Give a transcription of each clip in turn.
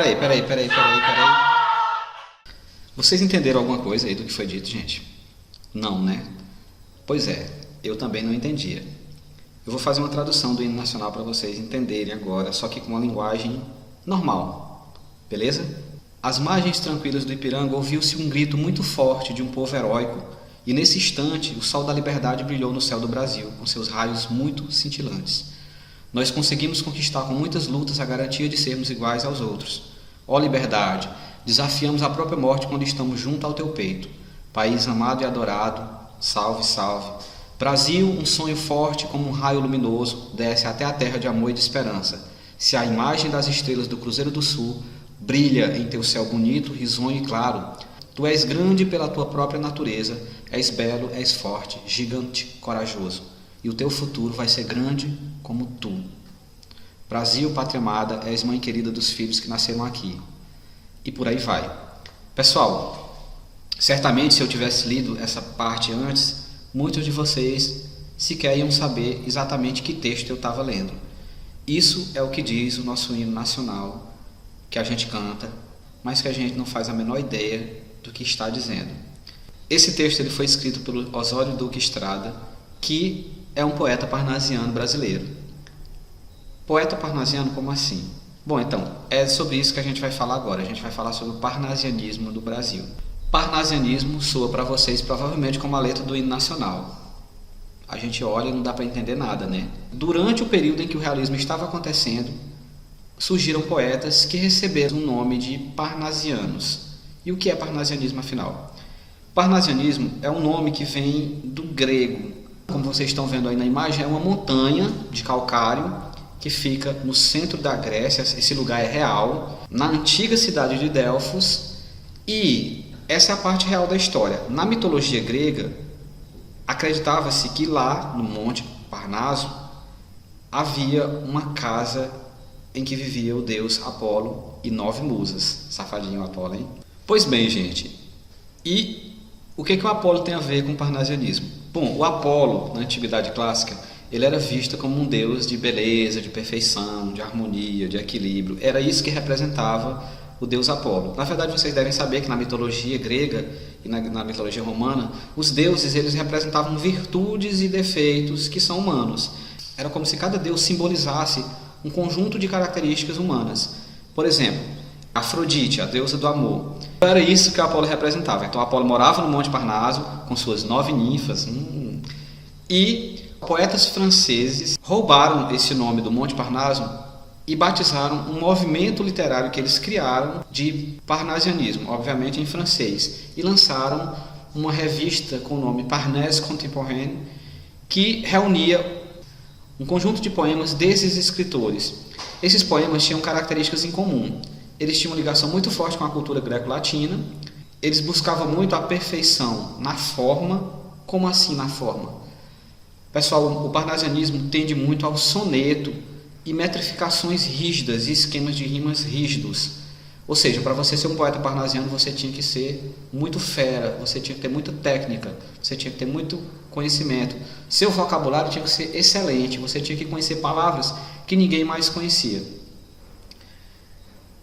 Peraí. Vocês entenderam alguma coisa aí do que foi dito, gente? Não, né? Pois é, eu também não entendia. Eu vou fazer uma tradução do hino nacional para vocês entenderem agora, só que com uma linguagem normal, beleza? Às margens tranquilas do Ipiranga ouviu-se um grito muito forte de um povo heróico, e nesse instante o sol da liberdade brilhou no céu do Brasil, com seus raios muito cintilantes. Nós conseguimos conquistar com muitas lutas a garantia de sermos iguais aos outros. Ó liberdade, desafiamos a própria morte quando estamos junto ao teu peito. País amado e adorado, salve, salve. Brasil, um sonho forte como um raio luminoso, desce até a terra de amor e de esperança. Se a imagem das estrelas do Cruzeiro do Sul brilha em teu céu bonito, risonho e claro, tu és grande pela tua própria natureza, és belo, és forte, gigante, corajoso, e o teu futuro vai ser grande como tu. Brasil, pátria amada, és mãe querida dos filhos que nasceram aqui. E por aí vai. Pessoal, certamente se eu tivesse lido essa parte antes, muitos de vocês sequer iam saber exatamente que texto eu estava lendo. Isso é o que diz o nosso hino nacional, que a gente canta, mas que a gente não faz a menor ideia do que está dizendo. Esse texto ele foi escrito pelo Osório Duque Estrada, que é um poeta parnasiano brasileiro. Poeta parnasiano, como assim? Bom, então, é sobre isso que a gente vai falar agora. A gente vai falar sobre o parnasianismo do Brasil. Parnasianismo soa para vocês provavelmente como a letra do hino nacional. A gente olha e não dá para entender nada, né? Durante o período em que o realismo estava acontecendo, surgiram poetas que receberam o nome de parnasianos. E o que é parnasianismo, afinal? Parnasianismo é um nome que vem do grego. Como vocês estão vendo aí na imagem, é uma montanha de calcário que fica no centro da Grécia. Esse lugar é real, na antiga cidade de Delfos. E essa é a parte real da história. Na mitologia grega, acreditava-se que lá no Monte Parnaso havia uma casa em que vivia o deus Apolo e 9 musas. Safadinho Apolo, hein? Pois bem, gente, e o que o Apolo tem a ver com o parnasianismo? Bom, o Apolo, na antiguidade clássica, ele era visto como um deus de beleza, de perfeição, de harmonia, de equilíbrio. Era isso que representava o deus Apolo. Na verdade, vocês devem saber que na mitologia grega e na mitologia romana, os deuses eles representavam virtudes e defeitos que são humanos. Era como se cada deus simbolizasse um conjunto de características humanas. Por exemplo, Afrodite, a deusa do amor. Era isso que o Apolo representava. Então, Apolo morava no Monte Parnaso com suas 9 ninfas. E poetas franceses roubaram esse nome do Monte Parnaso e batizaram um movimento literário que eles criaram de parnasianismo, obviamente em francês, e lançaram uma revista com o nome Parnasse Contemporaine, que reunia um conjunto de poemas desses escritores. Esses poemas tinham características em comum. Eles tinham uma ligação muito forte com a cultura greco-latina. Eles buscavam muito a perfeição na forma. Como assim na forma? Pessoal, o parnasianismo tende muito ao soneto e metrificações rígidas e esquemas de rimas rígidos. Ou seja, para você ser um poeta parnasiano, você tinha que ser muito fera, você tinha que ter muita técnica, você tinha que ter muito conhecimento. Seu vocabulário tinha que ser excelente, você tinha que conhecer palavras que ninguém mais conhecia.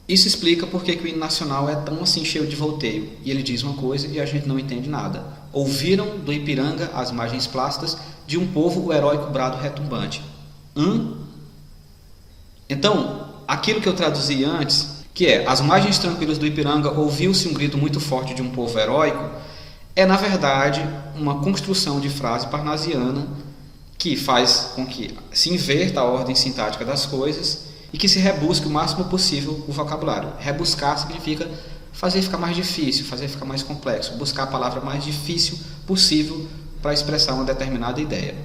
Isso explica por que o hino nacional é tão assim cheio de volteio. E ele diz uma coisa e a gente não entende nada. Ouviram do Ipiranga as margens plácidas de um povo o heróico brado retumbante. Então, aquilo que eu traduzi antes, que é as margens tranquilas do Ipiranga ouviu-se um grito muito forte de um povo heróico, é na verdade uma construção de frase parnasiana que faz com que se inverta a ordem sintática das coisas e que se rebusque o máximo possível o vocabulário. Rebuscar significa fazer ficar mais difícil, fazer ficar mais complexo, buscar a palavra mais difícil possível para expressar uma determinada ideia.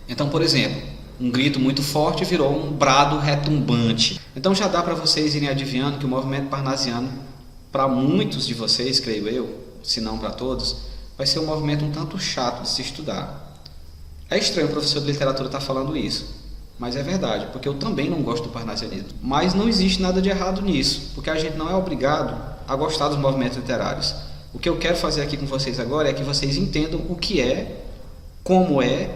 Então, por exemplo, um grito muito forte virou um brado retumbante. Então já dá para vocês irem adivinhando que o movimento parnasiano, para muitos de vocês, creio eu, se não para todos, vai ser um movimento um tanto chato de se estudar. É estranho o professor de literatura estar falando isso, mas é verdade, porque eu também não gosto do parnasianismo. Mas não existe nada de errado nisso, porque a gente não é obrigado a gostar dos movimentos literários. O que eu quero fazer aqui com vocês agora é que vocês entendam o que é, como é,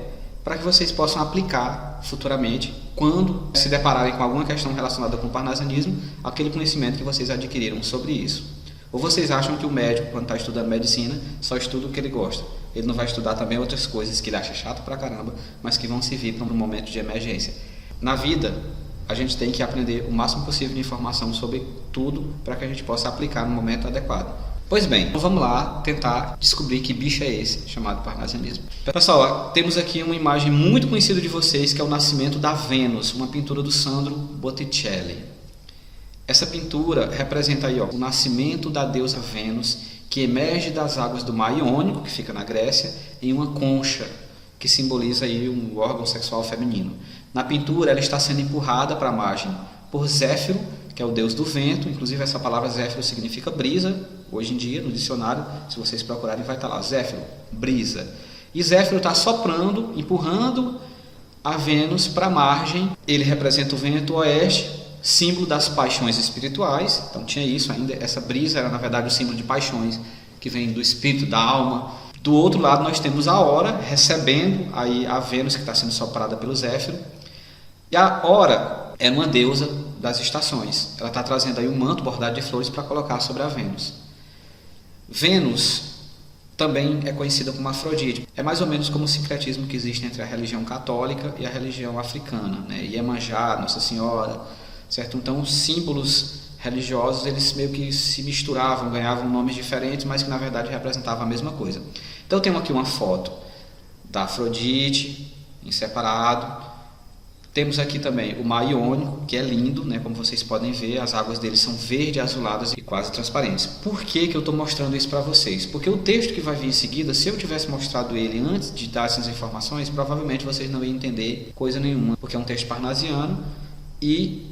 para que vocês possam aplicar futuramente, quando se depararem com alguma questão relacionada com o parnasianismo, aquele conhecimento que vocês adquiriram sobre isso. Ou vocês acham que o médico, quando está estudando medicina, só estuda o que ele gosta? Ele não vai estudar também outras coisas que ele acha chato pra caramba, mas que vão servir para um momento de emergência. Na vida, a gente tem que aprender o máximo possível de informação sobre tudo para que a gente possa aplicar no momento adequado. Pois bem, então vamos lá tentar descobrir que bicho é esse chamado parnasianismo. Pessoal, temos aqui uma imagem muito conhecida de vocês, que é o Nascimento da Vênus, uma pintura do Sandro Botticelli. Essa pintura representa aí, o nascimento da deusa Vênus, que emerge das águas do Mar Iônico, que fica na Grécia, em uma concha, que simboliza aí um órgão sexual feminino. Na pintura, ela está sendo empurrada para a margem por Zéfiro, que é o deus do vento. Inclusive, essa palavra Zéfiro significa brisa. Hoje em dia, no dicionário, se vocês procurarem, vai estar lá, Zéfiro, brisa. E Zéfiro está soprando, empurrando a Vênus para a margem. Ele representa o vento oeste, símbolo das paixões espirituais. Então tinha isso ainda, essa brisa era na verdade o símbolo de paixões que vem do espírito, da alma. Do outro lado nós temos a Hora recebendo aí a Vênus, que está sendo soprada pelo Zéfiro. E a Hora é uma deusa das estações. Ela está trazendo aí um manto bordado de flores para colocar sobre a Vênus. Vênus também é conhecida como Afrodite. É mais ou menos como o sincretismo que existe entre a religião católica e a religião africana, né? Iemanjá, Nossa Senhora, certo? Então, os símbolos religiosos, eles meio que se misturavam, ganhavam nomes diferentes, mas que na verdade representavam a mesma coisa. Então, eu tenho aqui uma foto da Afrodite, em separado. Temos aqui também o Mar Iônico, que é lindo, né? Como vocês podem ver, as águas dele são verde, azuladas e quase transparentes. Por que que eu estou mostrando isso para vocês? Porque o texto que vai vir em seguida, se eu tivesse mostrado ele antes de dar essas informações, provavelmente vocês não iam entender coisa nenhuma, porque é um texto parnasiano e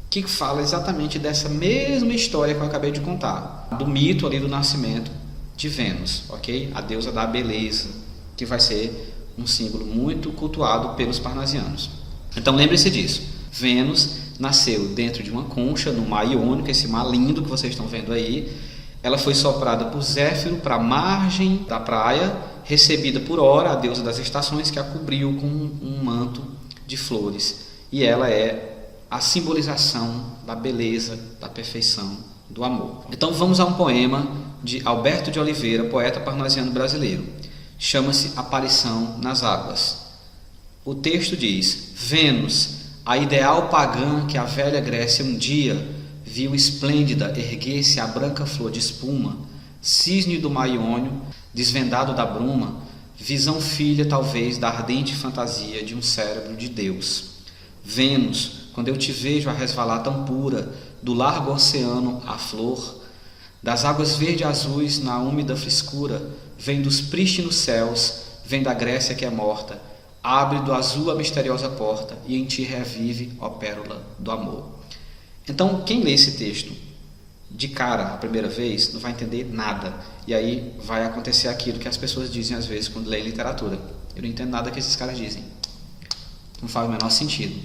que fala exatamente dessa mesma história que eu acabei de contar, do mito ali do nascimento de Vênus, ok? A deusa da beleza, que vai ser um símbolo muito cultuado pelos parnasianos. Então lembre-se disso, Vênus nasceu dentro de uma concha no Mar Iônico, esse mar lindo que vocês estão vendo aí. Ela foi soprada por Zéfiro para a margem da praia, recebida por Hora, a deusa das estações, que a cobriu com um manto de flores. E ela é a simbolização da beleza, da perfeição, do amor. Então vamos a um poema de Alberto de Oliveira, poeta parnasiano brasileiro. Chama-se Aparição nas Águas. O texto diz: Vênus, a ideal pagã que a velha Grécia um dia viu esplêndida erguer-se a branca flor de espuma, cisne do mar Iônio, desvendado da bruma, visão filha talvez da ardente fantasia de um cérebro de Deus. Vênus, quando eu te vejo a resvalar tão pura, do largo oceano à flor, das águas verde-azuis na úmida frescura, vem dos prístinos céus, vem da Grécia que é morta, abre do azul a misteriosa porta, e em ti revive, ó pérola do amor. Então, quem lê esse texto de cara a primeira vez, não vai entender nada. E aí vai acontecer aquilo que as pessoas dizem às vezes quando leem literatura. Eu não entendo nada que esses caras dizem. Não faz o menor sentido.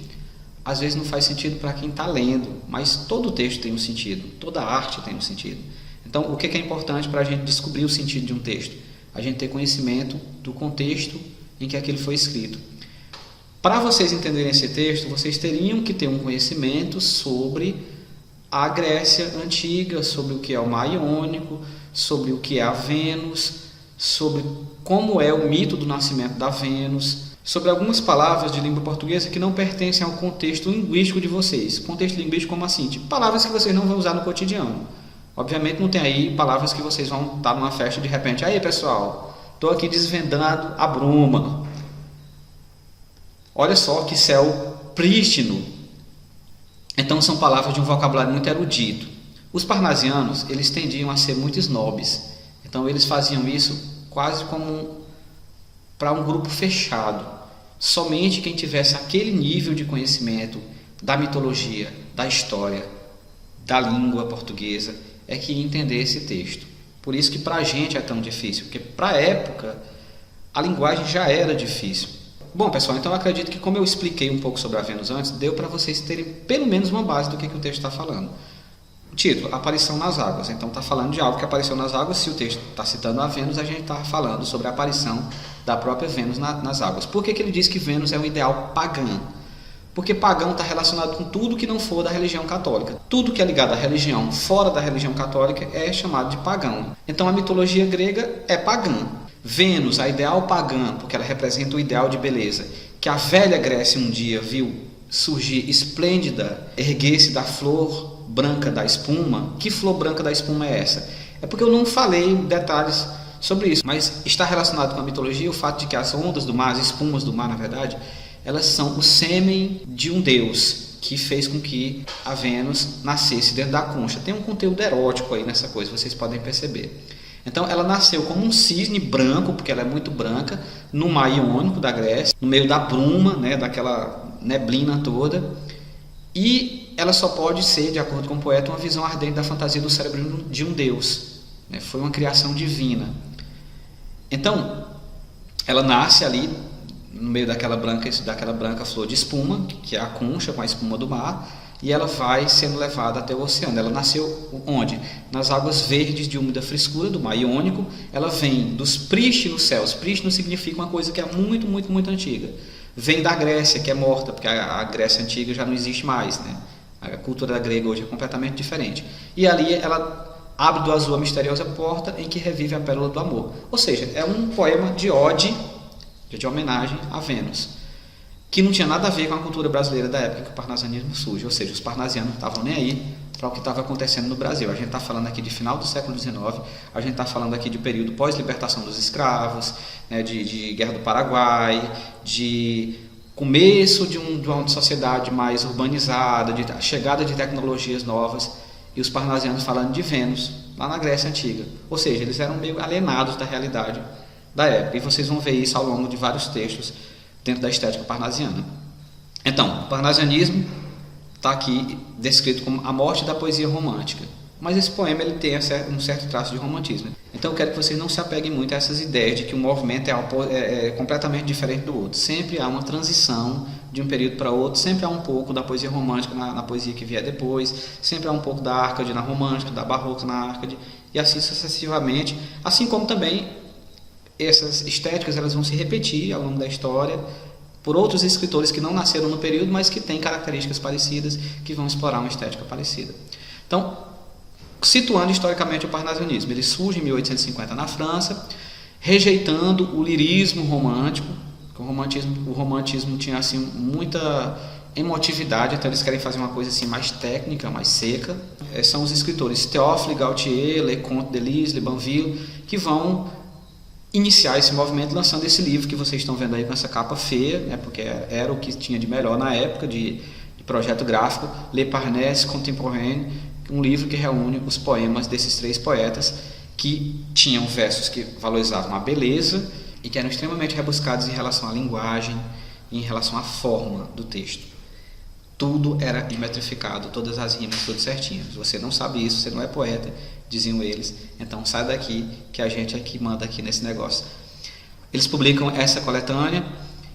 Às vezes não faz sentido para quem está lendo, mas todo texto tem um sentido, toda arte tem um sentido. Então, o que é importante para a gente descobrir o sentido de um texto? A gente ter conhecimento do contexto em que aquilo foi escrito. Para vocês entenderem esse texto, vocês teriam que ter um conhecimento sobre a Grécia antiga, sobre o que é o Mar Iônico, sobre o que é a Vênus, sobre como é o mito do nascimento da Vênus, sobre algumas palavras de língua portuguesa que não pertencem ao contexto linguístico de vocês. Contexto linguístico como assim? Tipo, palavras que vocês não vão usar no cotidiano. Obviamente não tem aí palavras que vocês vão estar numa festa de repente. Aí pessoal, estou aqui desvendando a bruma. Olha só que céu prístino. Então são palavras de um vocabulário muito erudito. Os parnasianos, eles tendiam a ser muito snobs. Então eles faziam isso quase como para um grupo fechado. Somente quem tivesse aquele nível de conhecimento da mitologia, da história, da língua portuguesa, é que ia entender esse texto. Por isso que para a gente é tão difícil, porque para a época a linguagem já era difícil. Bom, pessoal, então eu acredito que como eu expliquei um pouco sobre a Vênus antes, deu para vocês terem pelo menos uma base do que o texto está falando. O título, Aparição nas Águas. Então está falando de algo que apareceu nas águas. Se o texto está citando a Vênus, a gente está falando sobre a aparição da própria Vênus nas águas. Por que ele diz que Vênus é um ideal pagão? Porque pagão está relacionado com tudo que não for da religião católica. Tudo que é ligado à religião fora da religião católica é chamado de pagão. Então a mitologia grega é pagã. Vênus, a ideal pagã, porque ela representa o ideal de beleza, que a velha Grécia um dia viu surgir esplêndida, erguer-se da flor branca da espuma. Que flor branca da espuma é essa? É porque eu não falei detalhes sobre isso, mas está relacionado com a mitologia o fato de que as ondas do mar, as espumas do mar, na verdade, elas são o sêmen de um deus que fez com que a Vênus nascesse dentro da concha. Tem um conteúdo erótico aí nessa coisa, vocês podem perceber. Então ela nasceu como um cisne branco, porque ela é muito branca, no mar Iônico da Grécia, no meio da bruma, né, daquela neblina toda, e ela só pode ser, de acordo com o poeta, uma visão ardente da fantasia do cérebro de um deus, né? Foi uma criação divina. Então ela nasce ali no meio daquela branca flor de espuma, que é a concha com a espuma do mar, e ela vai sendo levada até o oceano. Ela nasceu onde? Nas águas verdes de úmida frescura do mar Iônico. Ela vem dos prístinos céus. Prístino significa uma coisa que é muito, muito, muito antiga. Vem da Grécia, que é morta, porque a Grécia antiga já não existe mais, né? A cultura grega hoje é completamente diferente. E ali ela abre do azul a misteriosa porta em que revive a pérola do amor. Ou seja, é um poema de ode, de homenagem a Vênus, que não tinha nada a ver com a cultura brasileira da época que o parnasianismo surge. Ou seja, os parnasianos não estavam nem aí para o que estava acontecendo no Brasil. A gente está falando aqui de final do século XIX, a gente está falando aqui de período pós-libertação dos escravos, né, de Guerra do Paraguai, de começo de uma sociedade mais urbanizada, de chegada de tecnologias novas, e os parnasianos falando de Vênus, lá na Grécia Antiga. Ou seja, eles eram meio alienados da realidade da época, e vocês vão ver isso ao longo de vários textos dentro da estética parnasiana. Então, o parnasianismo está aqui descrito como a morte da poesia romântica, mas esse poema ele tem um certo traço de romantismo. Então eu quero que vocês não se apeguem muito a essas ideias de que um movimento é completamente diferente do outro. Sempre há uma transição de um período para outro, sempre há um pouco da poesia romântica na poesia que vier depois, sempre há um pouco da Árcade na romântica, da barroca na Árcade, e assim sucessivamente, assim como também essas estéticas elas vão se repetir ao longo da história por outros escritores que não nasceram no período, mas que têm características parecidas, que vão explorar uma estética parecida. Então, situando historicamente o parnasianismo, ele surge em 1850 na França, rejeitando o lirismo romântico. O romantismo tinha assim muita emotividade, então eles querem fazer uma coisa assim mais técnica, mais seca. São os escritores Théophile Gautier, Leconte de Lisle, Banville, que vão iniciar esse movimento lançando esse livro que vocês estão vendo aí com essa capa feia, né, porque era o que tinha de melhor na época de projeto gráfico, Le Parnasse Contemporain, um livro que reúne os poemas desses três poetas que tinham versos que valorizavam a beleza e que eram extremamente rebuscados em relação à linguagem e em relação à forma do texto. Tudo era metrificado, todas as rimas, tudo certinho. Se você não sabe isso, você não é poeta, diziam eles, então sai daqui que a gente é que manda aqui nesse negócio. Eles publicam essa coletânea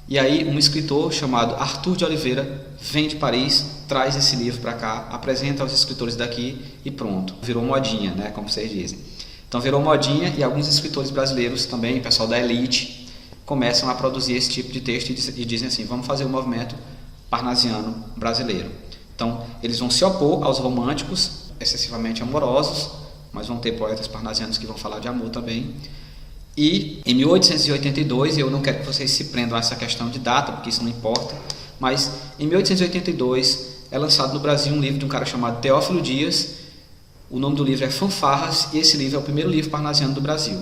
e aí um escritor chamado Arthur de Oliveira vem de Paris, traz esse livro para cá, apresenta aos escritores daqui e pronto, virou modinha, né, como vocês dizem. Então virou modinha e alguns escritores brasileiros também, pessoal da elite, começam a produzir esse tipo de texto e dizem assim, vamos fazer o movimento parnasiano brasileiro. Então eles vão se opor aos românticos excessivamente amorosos, mas vão ter poetas parnasianos que vão falar de amor também. E em 1882, eu não quero que vocês se prendam a essa questão de data, porque isso não importa, mas em 1882 é lançado no Brasil um livro de um cara chamado Teófilo Dias. O nome do livro é Fanfarras e esse livro é o primeiro livro parnasiano do Brasil.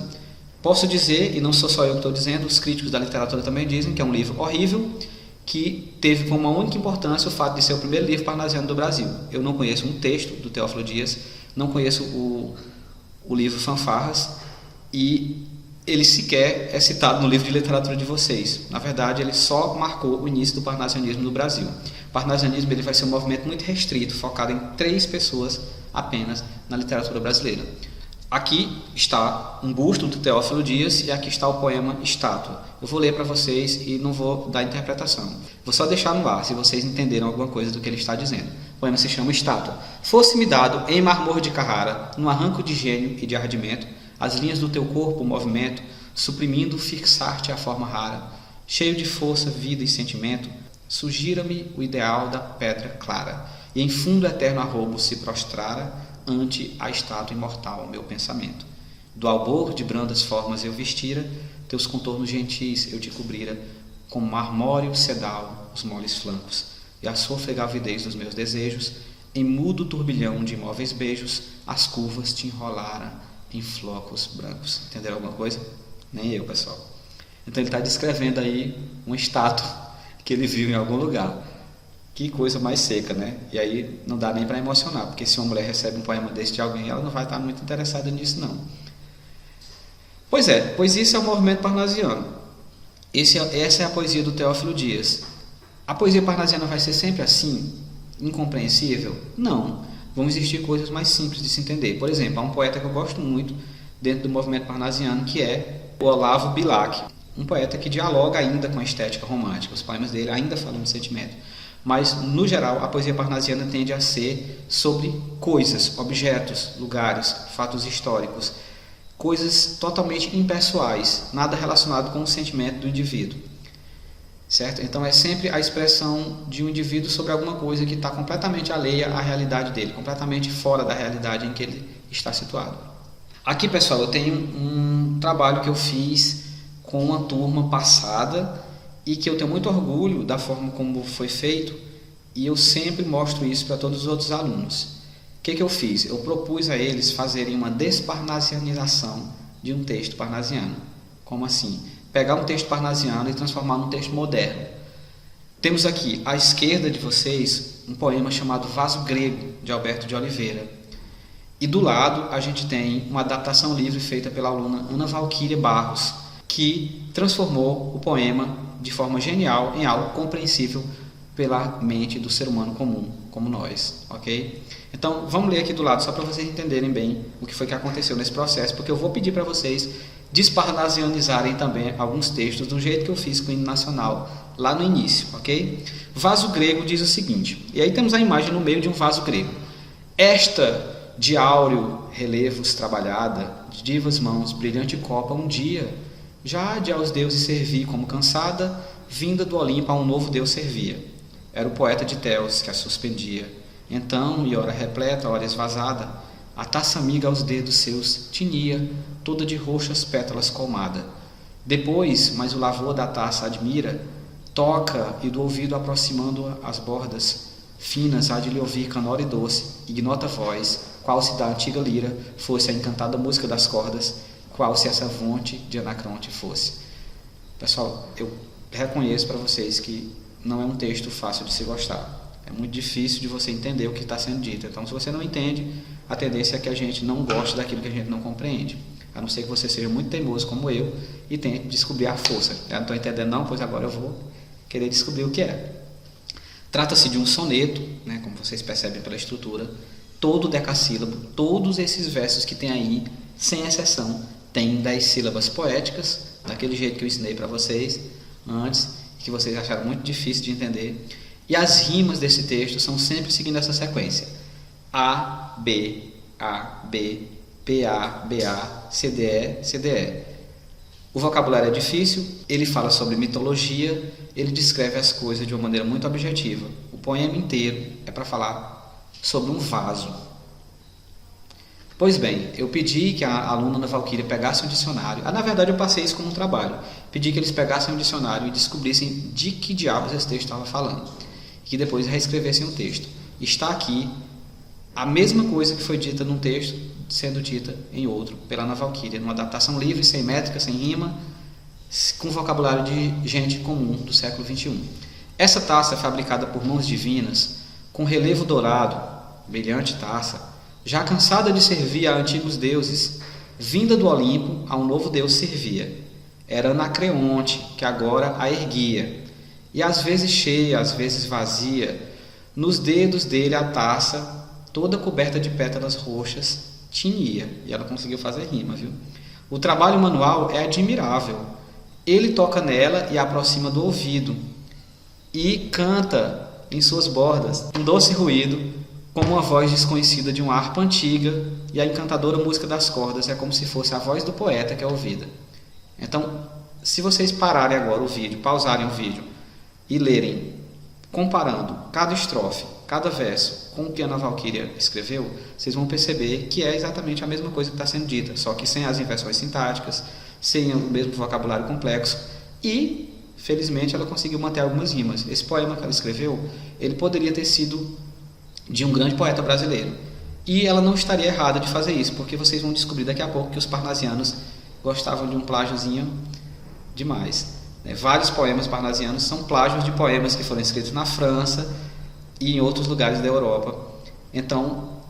Posso dizer, e não sou só eu que estou dizendo, os críticos da literatura também dizem que é um livro horrível, que teve como uma única importância o fato de ser o primeiro livro parnasiano do Brasil. Eu não conheço um texto do Teófilo Dias, não conheço o livro Fanfarras e ele sequer é citado no livro de literatura de vocês. Na verdade, ele só marcou o início do parnasianismo no Brasil. O parnasianismo ele vai ser um movimento muito restrito, focado em 3 pessoas apenas na literatura brasileira. Aqui está um busto do Teófilo Dias e aqui está o poema Estátua. Eu vou ler para vocês e não vou dar interpretação. Vou só deixar no ar, se vocês entenderam alguma coisa do que ele está dizendo. O poema se chama Estátua. Fosse-me dado em mármore de Carrara, num arranco de gênio e de ardimento, as linhas do teu corpo, o movimento, suprimindo fixar-te a forma rara, cheio de força, vida e sentimento, sugira-me o ideal da pedra clara, e em fundo eterno arrobo se prostrara ante a estátua imortal meu pensamento. Do albor de brandas formas eu vestira, teus contornos gentis eu te cobrira, com marmóreo sedal os moles flancos, e a sôfrega avidez dos meus desejos, em mudo turbilhão de imóveis beijos, as curvas te enrolaram em flocos brancos. Entenderam alguma coisa? Nem eu, pessoal. Então ele está descrevendo aí uma estátua que ele viu em algum lugar. Que coisa mais seca, né? E aí não dá nem para emocionar, porque se uma mulher recebe um poema desse de alguém, ela não vai estar muito interessada nisso, não. Pois isso é o movimento parnasiano. Essa é a poesia do Teófilo Dias. A poesia parnasiana vai ser sempre assim? Incompreensível? Não. Vão existir coisas mais simples de se entender. Por exemplo, há um poeta que eu gosto muito dentro do movimento parnasiano, que é o Olavo Bilac, um poeta que dialoga ainda com a estética romântica. Os poemas dele ainda falam de sentimento. Mas, no geral, a poesia parnasiana tende a ser sobre coisas, objetos, lugares, fatos históricos, coisas totalmente impessoais, nada relacionado com o sentimento do indivíduo. Certo? Então é sempre a expressão de um indivíduo sobre alguma coisa que está completamente alheia à realidade dele, completamente fora da realidade em que ele está situado. Aqui, pessoal, eu tenho um trabalho que eu fiz com uma turma passada e que eu tenho muito orgulho da forma como foi feito, e eu sempre mostro isso para todos os outros alunos. O que eu fiz? Eu propus a eles fazerem uma desparnasianização de um texto parnasiano. Como assim? Pegar um texto parnasiano e transformar num texto moderno. Temos aqui, à esquerda de vocês, um poema chamado Vaso Grego, de Alberto de Oliveira. E do lado a gente tem uma adaptação livre feita pela aluna Ana Valquíria Barros, que transformou o poema de forma genial em algo compreensível pela mente do ser humano comum, como nós, ok? Então, vamos ler aqui do lado, só para vocês entenderem bem o que foi que aconteceu nesse processo, porque eu vou pedir para vocês desparnasianizarem também alguns textos do jeito que eu fiz com o hino nacional lá no início, ok? Vaso grego diz o seguinte, e aí temos a imagem no meio de um vaso grego. Esta de áureo relevos trabalhada, de divas mãos, brilhante copa, um dia, já de aos deuses servir como cansada, vinda do Olimpo a um novo deus servia. Era o poeta de Teos que a suspendia. Então, e ora repleta, ora esvazada, a taça amiga aos dedos seus tinha, toda de roxas pétalas colmada. Depois, mas o lavor da taça admira, toca e do ouvido aproximando as bordas finas há de lhe ouvir canora e doce, ignota voz, qual se da antiga lira fosse a encantada música das cordas, qual se essa fonte de Anacronte fosse. Pessoal, eu reconheço para vocês que não é um texto fácil de se gostar. É muito difícil de você entender o que está sendo dito. Então, se você não entende, a tendência é que a gente não goste daquilo que a gente não compreende. A não ser que você seja muito teimoso como eu e tente descobrir a força. Eu não estou entendendo não, pois agora eu vou querer descobrir o que é. Trata-se de um soneto, né, como vocês percebem pela estrutura, todo decassílabo. Todos esses versos que tem aí, sem exceção, tem 10 sílabas poéticas, daquele jeito que eu ensinei para vocês antes, que vocês acharam muito difícil de entender. E as rimas desse texto são sempre seguindo essa sequência. A, B, P, A, B, A, C, D, E, C, D, E. O vocabulário é difícil, ele fala sobre mitologia, ele descreve as coisas de uma maneira muito objetiva. O poema inteiro é para falar sobre um vaso. Pois bem, eu pedi que a aluna Ana Valquíria pegasse um dicionário. Na verdade, eu passei isso como um trabalho. Pedi que eles pegassem um dicionário e descobrissem de que diabos esse texto estava falando. E que depois reescrevessem o texto. Está aqui a mesma coisa que foi dita num texto, sendo dita em outro, pela Ana Valquíria, numa adaptação livre, sem métrica, sem rima, com vocabulário de gente comum do século XXI. Essa taça é fabricada por mãos divinas, com relevo dourado, brilhante taça, já cansada de servir a antigos deuses, vinda do Olimpo, a um novo deus servia. Era Anacreonte, que agora a erguia, e às vezes cheia, às vezes vazia, nos dedos dele a taça, toda coberta de pétalas roxas, tinha. E ela conseguiu fazer rima, viu? O trabalho manual é admirável. Ele toca nela e a aproxima do ouvido, e canta em suas bordas um doce ruído, como uma voz desconhecida de uma harpa antiga, e a encantadora música das cordas é como se fosse a voz do poeta que é ouvida. Então, se vocês pararem agora o vídeo, pausarem o vídeo e lerem, comparando cada estrofe, cada verso com o que a Ana Valquíria escreveu, vocês vão perceber que é exatamente a mesma coisa que está sendo dita, só que sem as inversões sintáticas, sem o mesmo vocabulário complexo e, felizmente, ela conseguiu manter algumas rimas. Esse poema que ela escreveu, ele poderia ter sido de um grande poeta brasileiro. E ela não estaria errada de fazer isso, porque vocês vão descobrir daqui a pouco que os parnasianos gostavam de um plágiozinho demais. Vários poemas parnasianos são plágios de poemas que foram escritos na França e em outros lugares da Europa. Então,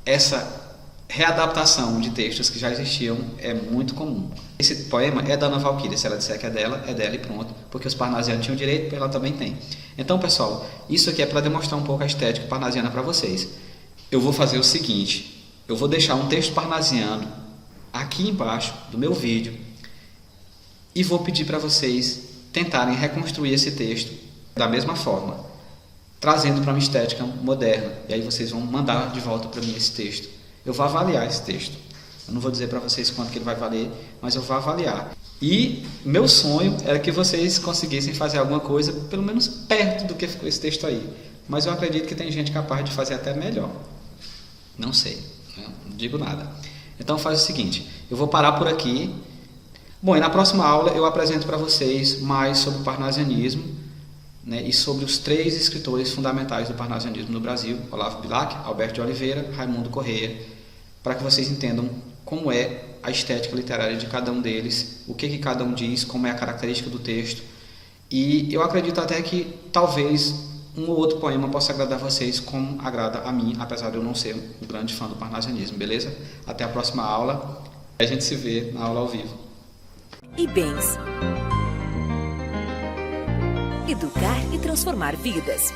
essa readaptação de textos que já existiam é muito comum. Esse poema é da Ana Valquíria, se ela disser que é dela e pronto, porque os parnasianos tinham direito, ela também tem. Então, pessoal, isso aqui é para demonstrar um pouco a estética parnasiana para vocês. Eu vou fazer o seguinte, eu vou deixar um texto parnasiano aqui embaixo do meu vídeo e vou pedir para vocês tentarem reconstruir esse texto da mesma forma, trazendo para uma estética moderna. E aí vocês vão mandar de volta para mim esse texto. Eu vou avaliar esse texto. Eu não vou dizer para vocês quanto que ele vai valer, mas eu vou avaliar. E meu sonho era que vocês conseguissem fazer alguma coisa, pelo menos perto do que ficou esse texto aí. Mas eu acredito que tem gente capaz de fazer até melhor. Não sei, não digo nada. Então faz o seguinte, eu vou parar por aqui. Bom, e na próxima aula eu apresento para vocês mais sobre o parnasianismo, né, e sobre os 3 escritores fundamentais do parnasianismo no Brasil, Olavo Bilac, Alberto de Oliveira, Raimundo Corrêa, para que vocês entendam como é a estética literária de cada um deles, o que cada um diz, como é a característica do texto. E eu acredito até que talvez um ou outro poema possa agradar vocês como agrada a mim, apesar de eu não ser um grande fã do parnasianismo, beleza? Até a próxima aula, a gente se vê na aula ao vivo. E bens. Educar e transformar vidas.